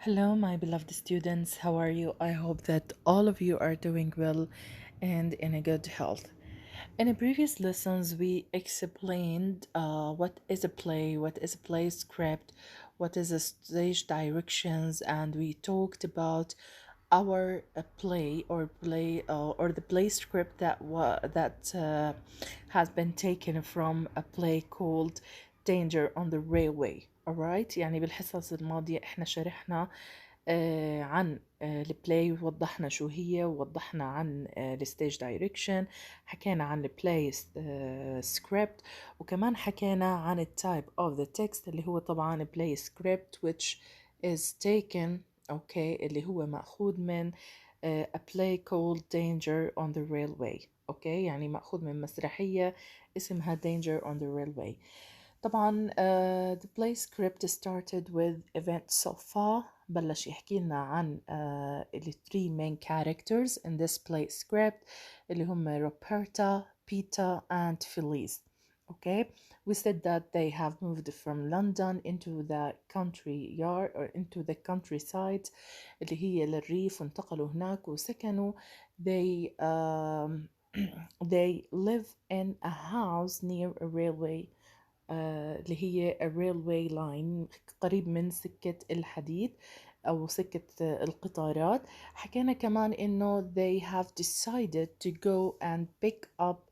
Hello, my beloved students. How are you? I hope that all of you are doing well and in a good health. In the previous lessons, we explained what is a play, what is a play script, what is a stage directions, and we talked about our play or the play script that has been taken from a play called Danger on the Railway. alright يعني بالحصص الماضية احنا شرحنا عن البلاي ووضحنا شو هي ووضحنا عن الستيج دايركشن حكينا عن البلاي سكريبت وكمان حكينا عن التايب of the text اللي هو طبعا play script which is taken اللي هو مأخوذ من a play called Danger on the Railway يعني مأخوذ من مسرحية اسمها Danger on the Railway. طبعا the play script started with events so far. بلش يحكي لنا عن ال three main characters in this play script اللي هم Roberta, Peter and Felice. We said that they have moved from London into the country yard or into the countryside اللي هي للريف وانتقلوا هناك وسكنوا. They live in a house near a railway اللي هي a railway line قريب من سكة الحديد أو سكة القطارات. حكينا كمان إنه they have decided to go and pick up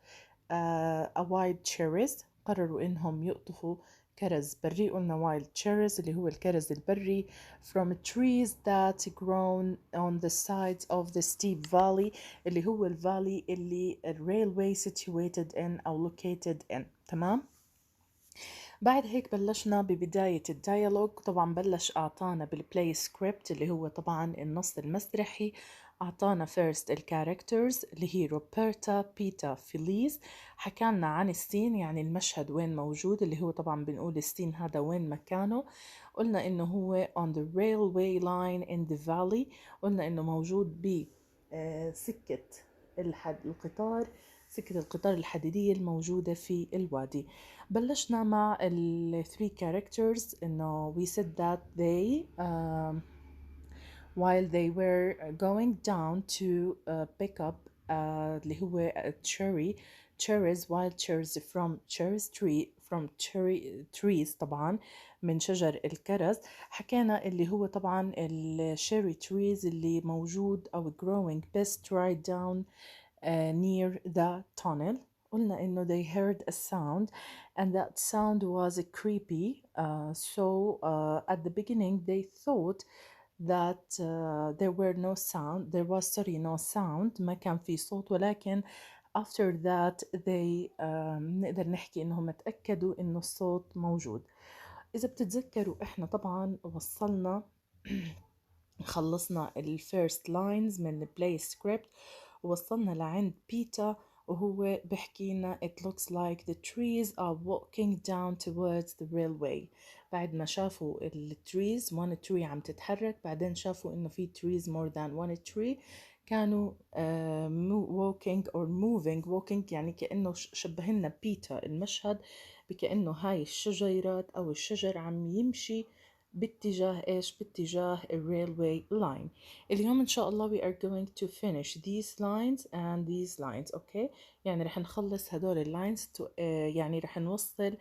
a wild cherries. قرروا إنهم يقطفوا كرز بري. قلنا wild cherries اللي هو الكرز البري from trees that grown on the sides of the steep valley اللي هو الفالي اللي الريلوي situated in أو located in. تمام؟ بعد هيك بلشنا ببداية الديالوج. طبعا بلش أعطانا بالبلاي سكريبت اللي هو طبعا النص المسرحي. أعطانا first الكاركترز اللي هي روبرتا بيتا فيليز. حكالنا عن السين يعني المشهد وين موجود اللي هو طبعا بنقول السين هذا وين مكانه. قلنا إنه هو on the railway line in the valley. قلنا إنه موجود سكة سكة القطار الحديدية الموجودة في الوادي. بلشنا مع ال three characters إنه we said that they while they were going down to pick up اللي هو cherries wild cherries from cherry trees طبعا من شجر الكرز. حكينا اللي هو طبعا الشيري trees اللي موجود أو growing best right down near the tunnel. قلنا إنه they heard a sound and that sound was creepy. So at the beginning they thought that there was no sound ما كان في صوت ولكن after that they نقدر نحكي إنهم اتأكدوا إنه الصوت موجود. إذا بتتذكروا إحنا طبعا وصلنا خلصنا الفيرست لاينز من البلاي سكريبت ووصلنا لعند بيتا وهو بحكينا it looks like the trees are walking down towards the railway. بعد ما شافوا التريز one tree عم تتحرك بعدين شافوا إنه في trees more than one tree كانوا walking or walking يعني كأنه شبهنا بيتا المشهد بكأنه هاي الشجيرات أو الشجر عم يمشي باتجاه إيش؟ باتجاه الريلوي لاين. اليوم إن شاء الله we are going to finish these lines and these lines. يعني رح نخلص هدول اللاينز يعني رح نوصل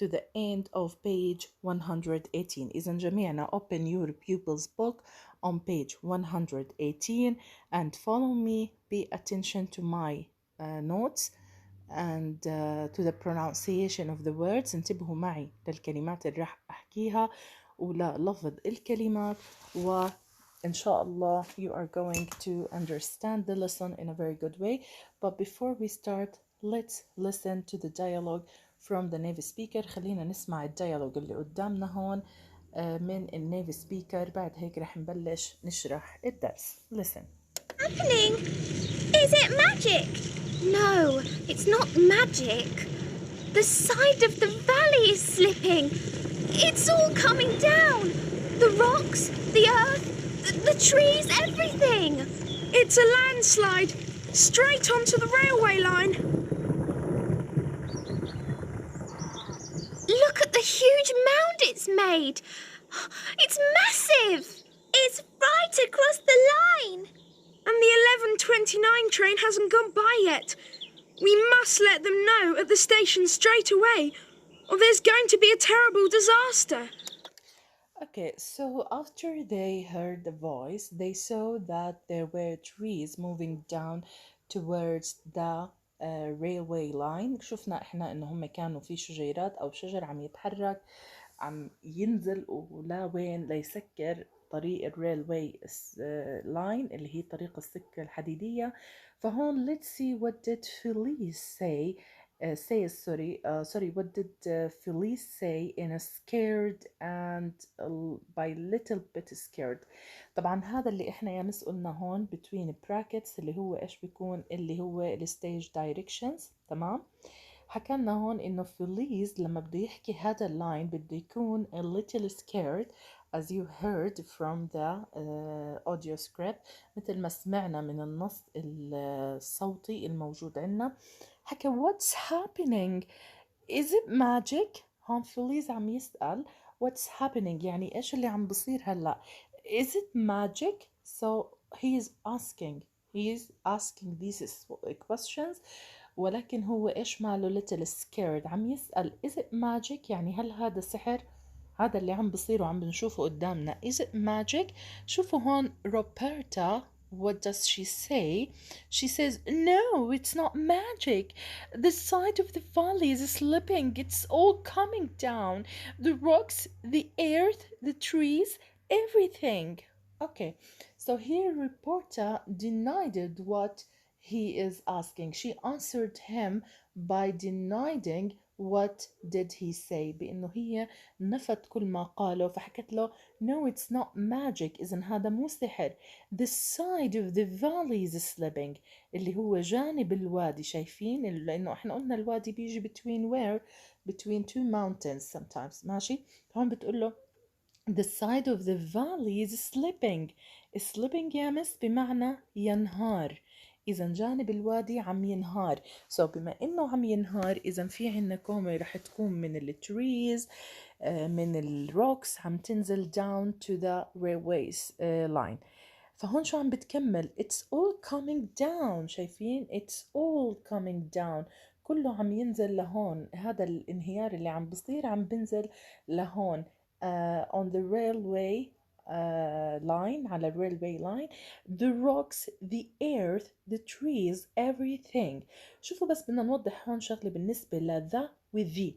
to the end of page 118. إذا جميعنا open your pupils book on page 118 and follow me, pay attention to my notes and to the pronunciation of the words. انتبهوا معي للكلمات اللي راح أحكيها ولا لفظ الكلمات وإن شاء الله you are going to understand the lesson in a very good way. But before we start, let's listen to the dialogue from the native speaker. خلينا نسمع الديالوج اللي قدامنا هون من النيف سبيكر. بعد هيك رح نبلش نشرح الدرس. Listen. Happening? Is it magic? No, it's not magic. The side of the valley is slipping. It's all coming down. The rocks, the earth, the trees, everything. It's a landslide. Straight onto the railway line. Look at the huge mound it's made. It's massive. It's right across the line. And the 11:29 train hasn't gone by yet. We must let them know at the station straight away, or there's going to be a terrible disaster. Okay, so after they heard the voice, they saw that there were trees moving down towards the railway line. شفنا احنا انه هم كانوا في شجيرات او شجر عم يتحرك، عم ينزل ولوين ليسكر طريق الريلوي لاين اللي هي طريق السكة الحديدية. فهون let's see what did Felice say. What did Felice say in a scared and by little bit scared. طبعا هذا اللي احنا يا مس قلنا هون between brackets اللي هو ايش بيكون، اللي هو الستيج directions. تمام، حكينا هون انه فيليز لما بده يحكي هذا اللاين بده يكون a little scared as you heard from the audio script، مثل ما سمعنا من النص الصوتي الموجود عندنا. حكى what's happening, is it magic. هون فيليز عم يسأل what's happening يعني ايش اللي عم بصير هلا. is it magic. So he is asking these questions، ولكن هو إيش ماله little scared، عم يسأل is it magic يعني هل هذا سحر، هذا اللي عم بصير وعم بنشوفه قدامنا is it magic. شوفوا هون Roberta what does she say. She says no, it's not magic, the side of the valley is slipping, it's all coming down, the rocks, the earth, the trees, everything. Okay, so here Roberta denied what he is asking. She answered him by denying what did he say، بإنه هي نفت كل ما قاله، فحكت له no it's not magic، إذن هذا مو سحر. the side of the valley is slipping، اللي هو جانب الوادي. شايفين لأنه احنا قلنا الوادي بيجي between where between two mountains sometimes. ماشي، هون بتقول له the side of the valley is slipping. slipping يا مس بمعنى ينهار، إذا جانب الوادي عم ينهار. so بما إنه عم ينهار إذا في عنا كومة رح تكون من التريز من الروكس عم تنزل down to the railways line. فهون شو عم بتكمل it's all coming down. شايفين it's all coming down، كله عم ينزل لهون. هذا الانهيار اللي عم بصير عم بنزل لهون on the railway line، على الريلوي line. the rocks, the earth, the trees, everything. شوفوا بس بدنا نوضح هون شغلة بالنسبة ل the و the.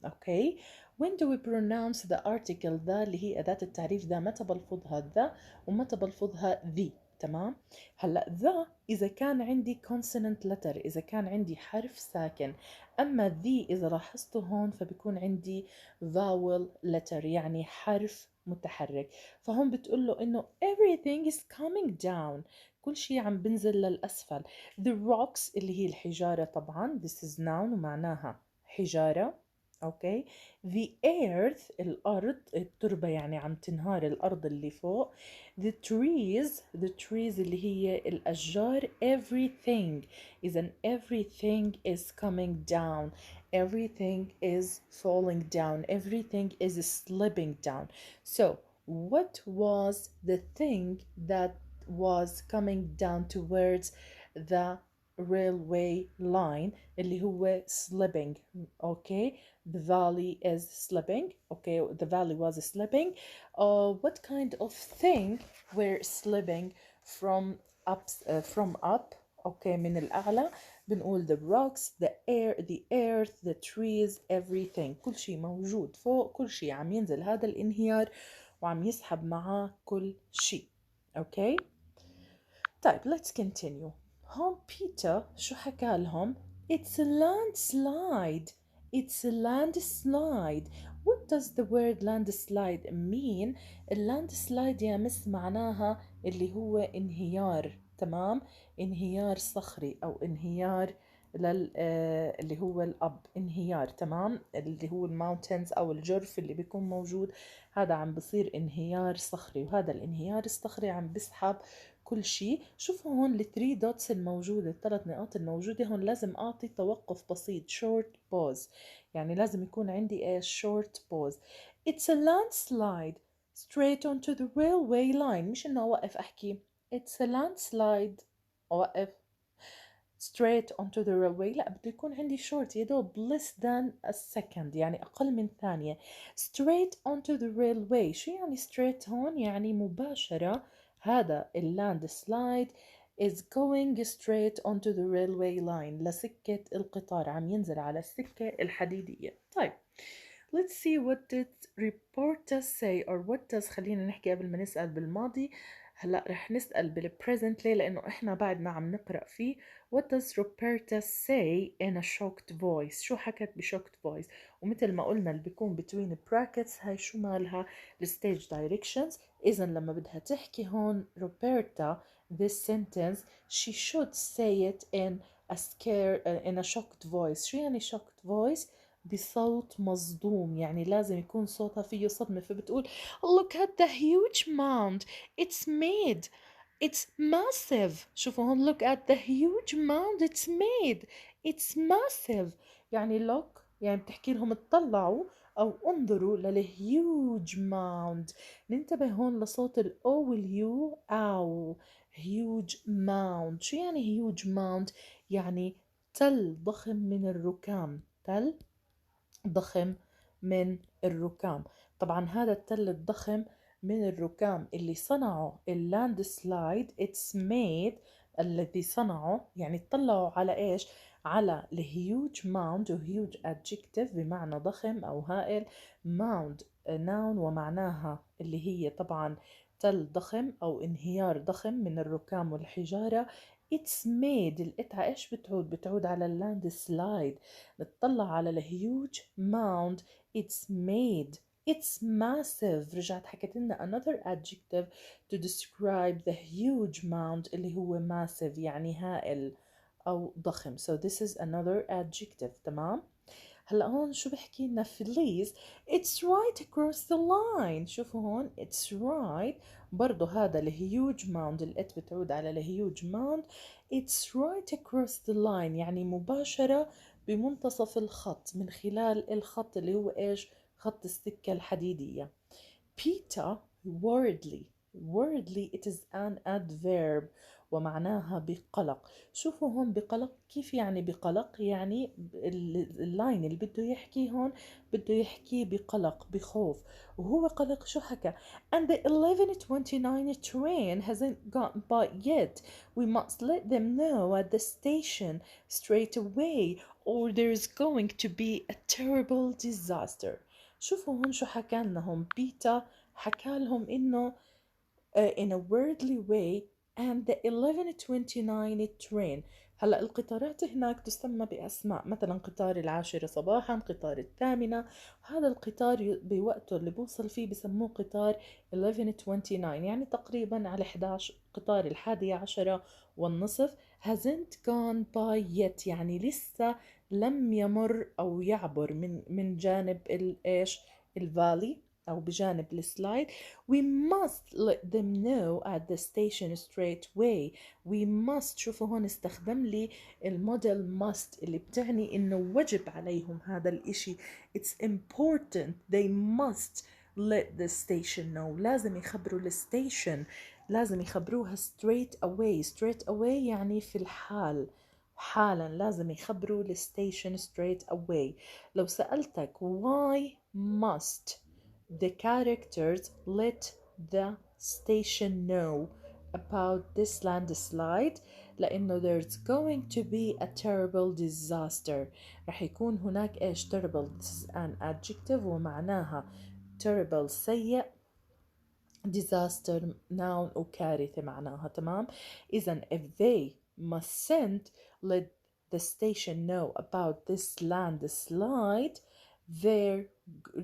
okay, when do we pronounce the article the اللي هي أداة التعريف the، متى بلفظها the ومتى بلفظها the. تمام، هلا the إذا كان عندي consonant letter، إذا كان عندي حرف ساكن. أما the إذا لاحظتوا هون فبيكون عندي vowel letter يعني حرف متحرك. فهون بتقول له إنه everything is coming down، كل شيء عم بنزل للأسفل. the rocks اللي هي الحجارة طبعا this is noun ومعناها حجارة. اوكي، the earth الأرض، التربة يعني عم تنهار الأرض اللي فوق. the trees اللي هي الأشجار. everything إذا everything is coming down، everything is falling down، everything is slipping down. So what was the thing that was coming down towards the railway line اللي هو slipping. okay, the valley is slipping. okay, the valley was slipping. what kind of thing were slipping from up. okay, من الأعلى بنقول the rocks, the air, the earth, the trees, everything. كل شيء موجود فوق، كل شيء عم ينزل هذا الانهيار وعم يسحب معاه كل شيء. okay. طيب let's continue. هون بيتر شو حكى لهم؟ It's a landslide. It's a landslide. What does the word landslide mean? landslide يا مس معناها اللي هو انهيار. تمام، انهيار صخري أو انهيار اللي هو الأب، انهيار. تمام، اللي هو الماونتنز أو الجرف اللي بيكون موجود، هذا عم بصير انهيار صخري، وهذا الانهيار الصخري عم بسحب كل شيء. شوفوا هون الثري دوتس الموجودة، الثلاث نقاط الموجودة هون لازم أعطي توقف بسيط short pause، يعني لازم يكون عندي short pause. It's a landslide. straight onto the railway line. مش إنه أوقف أحكي it's a landslide أوقف straight onto the railway. لا، بده يكون عندي short يا دوب less than a second، يعني أقل من ثانية. straight onto the railway شو يعني straight هون؟ يعني مباشرة. هذا اللاند سلايد is going straight onto the railway line، لسكة القطار، عم ينزل على السكة الحديدية. طيب let's see what did reporters say or what does. خلينا نحكي قبل ما نسأل بالماضي. هلا رح نسأل بالpresent. ليه؟ لأنه إحنا بعدنا عم نقرأ فيه. What does Roberta say in a shocked voice؟ شو حكت بشوكت voice؟ ومثل ما قلنا اللي بيكون between brackets هاي شو مالها؟ الstage directions. إذا لما بدها تحكي هون Roberta this sentence she should say it in a shocked voice. شو يعني shocked voice؟ بصوت مصدوم، يعني لازم يكون صوتها فيه صدمة. فبتقول look at the huge mound it's made it's massive. شوفوا هون look at the huge mound it's made it's massive. يعني look يعني بتحكي لهم اطلعوا أو انظروا للهيوج mound. ننتبه هون لصوت ال O واليو أو huge mound. شو يعني huge mound؟ يعني تل ضخم من الركام، تل ضخم من الركام. طبعا هذا التل الضخم من الركام اللي صنعه اللاند سلايد it's made، الذي صنعه يعني اطلعوا على ايش؟ على الهيوج ماوند، وهيوج adjective بمعنى ضخم او هائل، ماوند noun ومعناها اللي هي طبعا تل ضخم او انهيار ضخم من الركام والحجارة. it's made القطعة ايش بتعود؟ بتعود على اللاند سلايد. نطلع على الهيوج mound it's made it's massive. رجعت حكت لنا another adjective to describe the huge mound اللي هو massive يعني هائل أو ضخم. so this is another adjective. تمام. هلا هون شو بحكي لنا Felice it's right across the line. شوفوا هون it's right برضو هذا الهيوج mound الات بتعود على الهيوج mound it's right across the line يعني مباشرة بمنتصف الخط، من خلال الخط اللي هو ايش؟ خط السكة الحديدية. Peter worriedly worriedly it is an adverb ومعناها بقلق. شوفوا هون بقلق كيف يعني بقلق؟ يعني اللاين اللي بده يحكي هون بده يحكي بقلق بخوف، وهو قلق. شو حكى؟ and the 11:29 train hasn't gotten by yet we must let them know at the station straight away or there's going to be a terrible disaster. شوفوا هون شو حكى لنا هون. بيتا حكى لهم انه in a worldly way and the 11:29 train. هلا القطارات هناك تسمى بأسماء، مثلا قطار 10 صباحا، قطار 8. هذا القطار بوقته اللي بوصل فيه بسموه قطار 11:29 يعني تقريبا على 11. قطار 11 والنصف hasn't gone by yet يعني لسه لم يمر أو يعبر من جانب الإيش الفالي أو بجانب السلايد. we must let them know at the station straight away. we must. شوفوا هون استخدم لي الموديل must اللي بتعني إنه وجب عليهم هذا الإشي. it's important they must let the station know. لازم يخبروا الستيشن، لازم يخبروها straight away. straight away يعني في الحال، حالا لازم يخبروا الستيشن straight away. لو سألتك why must the characters let the station know about this landslide؟ لأنه there's going to be a terrible disaster. رح يكون هناك إيش؟ terrible this is an adjective ومعناها terrible سيء، disaster noun وكارثة معناها. تمام. إذن if they mustn't let the station know about this landslide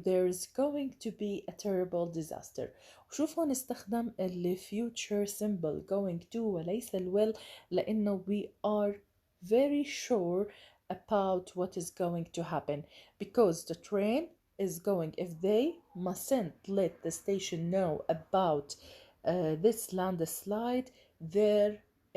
there's going to be a terrible disaster. وشوف هون استخدم ال future symbol going to وليس ال will، لأنه we are very sure about what is going to happen because the train is going. if they mustn't let the station know about this landslide there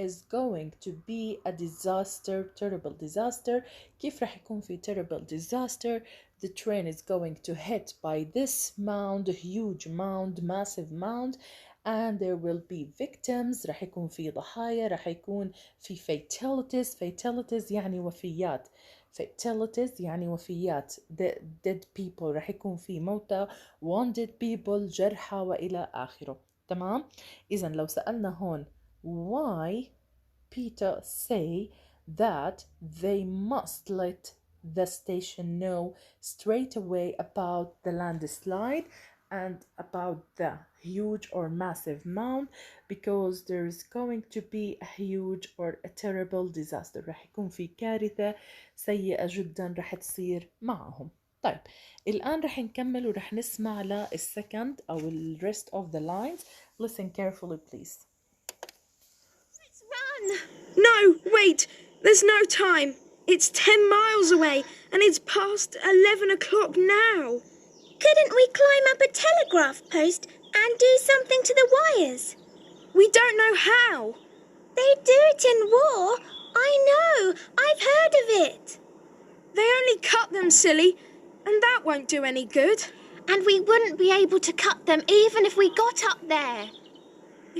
is going to be a disaster, terrible disaster. كيف رح يكون في terrible disaster؟ the train is going to hit by this mound, huge mound, massive mound, and there will be victims. راح يكون في ضحايا، راح يكون في fatalities يعني وفيات. fatalities يعني وفيات. dead people، راح يكون في موتى، wounded people، جرحى وإلى آخره. تمام؟ إذا لو سألنا هون why Peter say that they must let the station know straight away about the landslide and about the huge or massive mound, because there's going to be a huge or a terrible disaster. راح يكون في كارثة سيئة جدا راح تصير معهم. طيب الآن راح نكمل وراح نسمع للسكند أو ال rest of the lines. Listen carefully please. Let's run! No, wait! There's no time. It's 10 miles away, and it's past 11 o'clock now. Couldn't we climb up a telegraph post and do something to the wires? We don't know how. They do it in war. I know. I've heard of it. They only cut them, silly, and that won't do any good. And we wouldn't be able to cut them even if we got up there.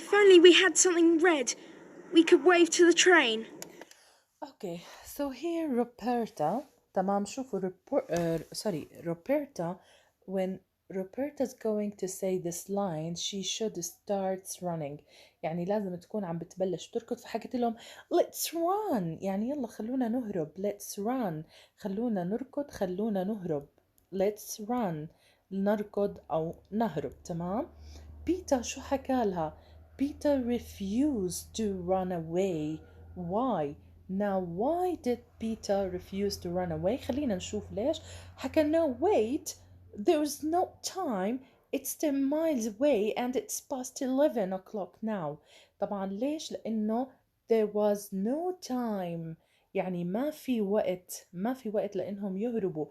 If only we had something red, we could wave to the train. Okay, so here Roberta. تمام شوفوا Roberta, when Roberta's going to say this line she should start running. يعني لازم تكون عم بتبلش تركض، فحكت لهم let's run، يعني يلا خلونا نهرب. let's run، خلونا نركض، خلونا نهرب. let's run، نركض أو نهرب. تمام. بيتر شو حكالها؟ Peter refused to run away. Why? Now why did Peter refuse to run away؟ خلينا نشوف ليش. حكى no wait, there's no time, it's 10 miles away and it's past 11 o'clock now. طبعا ليش؟ لأنه there was no time، يعني ما في وقت لأنهم يهربوا.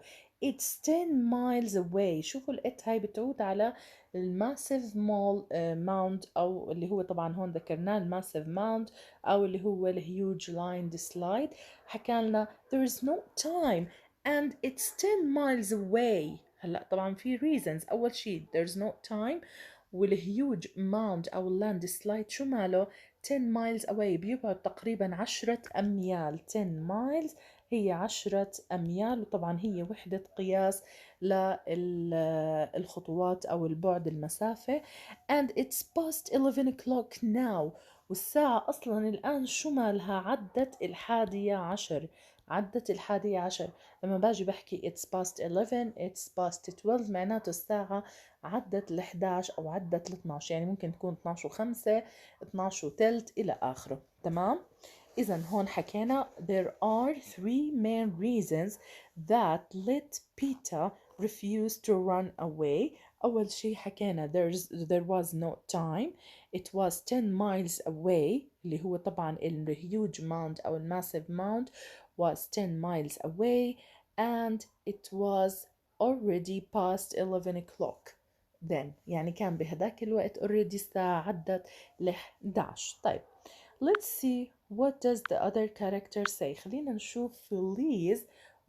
it's 10 miles away. شوفوا الات هاي بتعود على الماسيف ماوند أو اللي هو طبعا هون ذكرناه الماسيف ماوند أو اللي هو الهيوج لاين سلايد. حكالنا there is no time and it's 10 miles away. هلا طبعا في reasons. أول شيء there's no time، والهيوج ماوند أو اللاند سلايد شو ماله 10 miles away، بيبعد تقريبا 10 أميال. 10 miles هي 10 أميال، وطبعا هي وحدة قياس للخطوات أو البعد المسافة. and it's past 11 o'clock now، والساعة أصلا الآن شو مالها عدت 11. عدت 11. لما باجي بحكي it's past 11 it's past 12 معناته الساعة عدت 11 أو عدت 12، يعني ممكن تكون 12:05 12:03 إلى آخره. تمام. إذن هون حكينا there are 3 main reasons that let Peter refuse to run away. أول شيء حكينا there was no time، it was 10 miles away اللي هو طبعا ال huge mound أو massive mound was 10 miles away and it was already past 11 o'clock then، يعني كان بهداك الوقت already الساعة عدت 11. طيب let's see what does the other character say. خلينا نشوف Felice.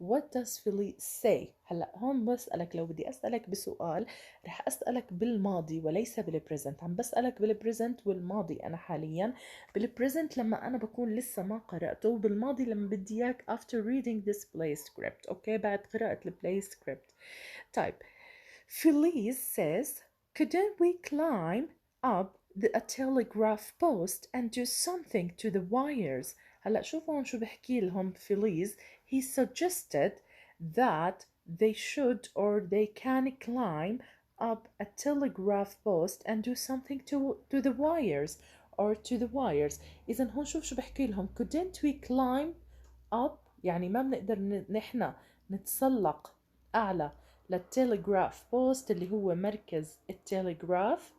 What does Felice say؟ هلا هون بسألك، لو بدي أسألك بسؤال رح أسألك بالماضي وليس بالبريزنت. عم بسألك بالبريزنت والماضي أنا حاليا. بالبريزنت لما أنا بكون لسه ما قرأته، وبالماضي لما بدي إياك after reading this play script. أوكي بعد قراءة البلاي script. طيب Felice says couldn't we climb up a telegraph post and do something to the wires. هلا شوفوا هون شو بحكي لهم Felice. He suggested that they should or they can climb up a telegraph post and do something to the wires or to the wires. إذا هون شوف شو بحكي لهم couldn't we climb up، يعني ما بنقدر نحن نتسلق أعلى للتلغراف بوست اللي هو مركز التلغراف،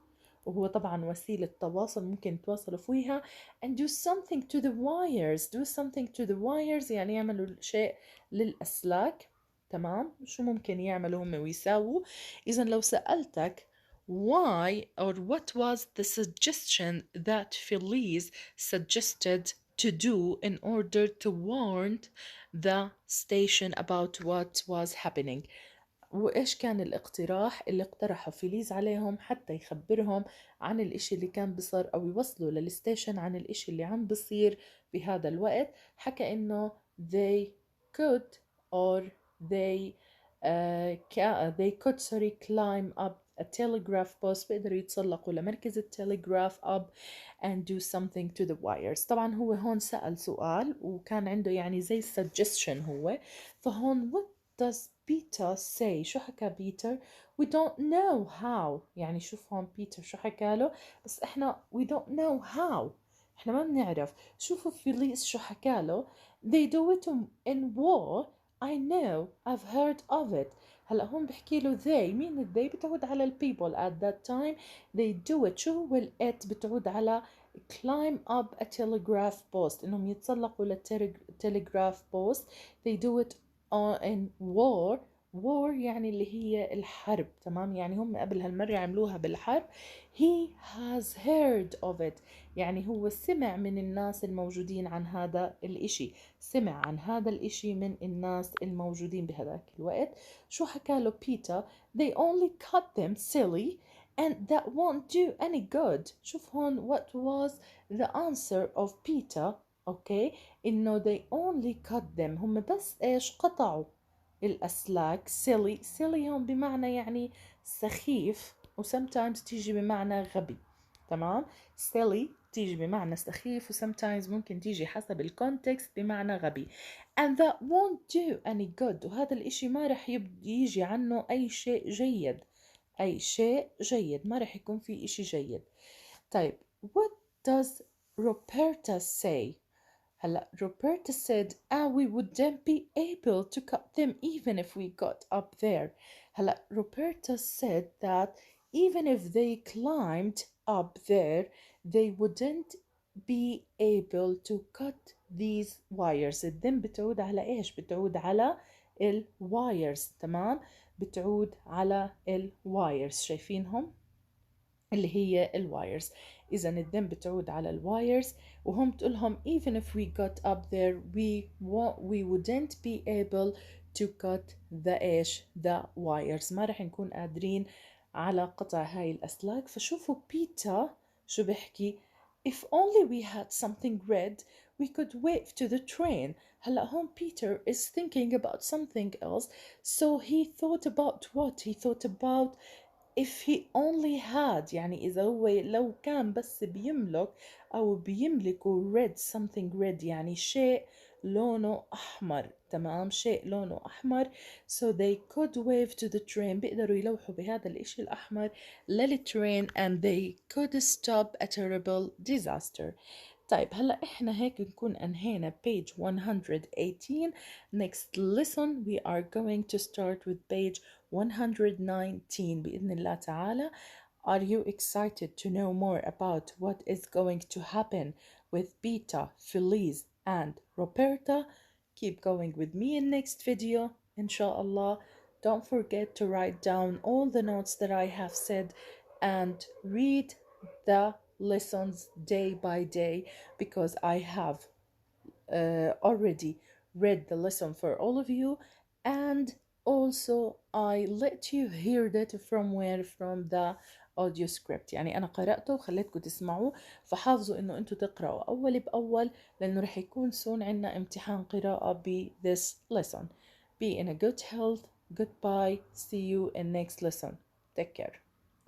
وهو طبعا وسيلة تواصل ممكن يتواصلوا فيها. and do something to the wires. do something to the wires يعني يعملوا شيء للأسلاك. تمام. شو ممكن يعملوا هم ويساووا؟ إذا لو سألتك why or what was the suggestion that Felice suggested to do in order to warn the station about what was happening. وإيش كان الاقتراح اللي اقترحه فيليز عليهم حتى يخبرهم عن الإشي اللي كان بصير أو يوصلوا للستيشن عن الإشي اللي عم بصير بهذا الوقت. حكى إنه they could or they they could climb up a telegraph post، بيقدروا يتسلقوا لمركز التلغراف up and do something to the wires. طبعا هو هون سأل سؤال وكان عنده يعني زي suggestion هو. فهون what does Peter say؟ شو حكى بيتر؟ we don't know how. يعني شوف هون بيتر شو حكى له، بس احنا we don't know how، احنا ما بنعرف. شوفوا فيليس شو حكى له they do it in war I know I've heard of it. هلا هون بحكي له they، مين ال they؟ بتعود على ال people at that time they do it. شو هو ال it؟ بتعود على climb up a telegraph post، انهم يتسلقوا للتلغراف post. they do it in war. war يعني اللي هي الحرب، تمام؟ يعني هم قبل هالمرة عملوها بالحرب. he has heard of it يعني هو سمع من الناس الموجودين عن هذا الاشي، سمع عن هذا الاشي من الناس الموجودين بهذاك الوقت. شو حكى له بيتر؟ they only cut them silly and that won't do any good. شوف هون what was the answer of Peter. اوكي انه they only cut them، هم بس ايش؟ قطعوا الأسلاك. silly هون بمعنى يعني سخيف، و sometimes تيجي بمعنى غبي، تمام؟ silly تيجي بمعنى سخيف، و sometimes ممكن تيجي حسب الكونتكست بمعنى غبي. and that won't do any good، وهذا الاشي ما رح يجي عنه أي شيء جيد، أي شيء جيد ما رح يكون في اشي جيد. طيب what does Roberta say؟ هلا Roberta said we wouldn't be able to cut them even if we got up there. هلا Roberta said that even if they climbed up there they wouldn't be able to cut these wires. الذم بتعود على ايش؟ بتعود على الوايرز، تمام؟ بتعود على الوايرز، شايفينهم اللي هي الوايرز. إذا الذم بتعود على الوايرز، وهم بتقولهم even if we got up there we wouldn't be able to cut the إيش؟ the wires، ما رح نكون قادرين على قطع هاي الأسلاك. فشوفوا بيتا شو بحكي if only we had something red we could wave to the train. هلا هون Peter is thinking about something else, so he thought about what? He thought about if he only had، يعني إذا هو لو كان بس بيملك أو بيملكوا red something red يعني شيء لونه أحمر، تمام؟ شيء لونه أحمر so they could wave to the train، بيقدروا يلوحوا بهذا الإشي الأحمر للترين and they could stop a terrible disaster. طيب هلا احنا هيك نكون انهينا page 118. Next lesson we are going to start with page 119 بإذن الله تعالى. Are you excited to know more about what is going to happen with Beta, Feliz and Roberta? Keep going with me in next video, inshallah. Don't forget to write down all the notes that I have said and read the lessons day by day because I have already read the lesson for all of you, and also I let you hear that from the audio script. يعني أنا قرأته وخليتكم تسمعوه، فحافظوا إنه أنتوا تقرأوا أول بأول لأنه رح يكون soon عنا امتحان قراءة ب this lesson. Be in a good health. Goodbye. See you in next lesson. Take care.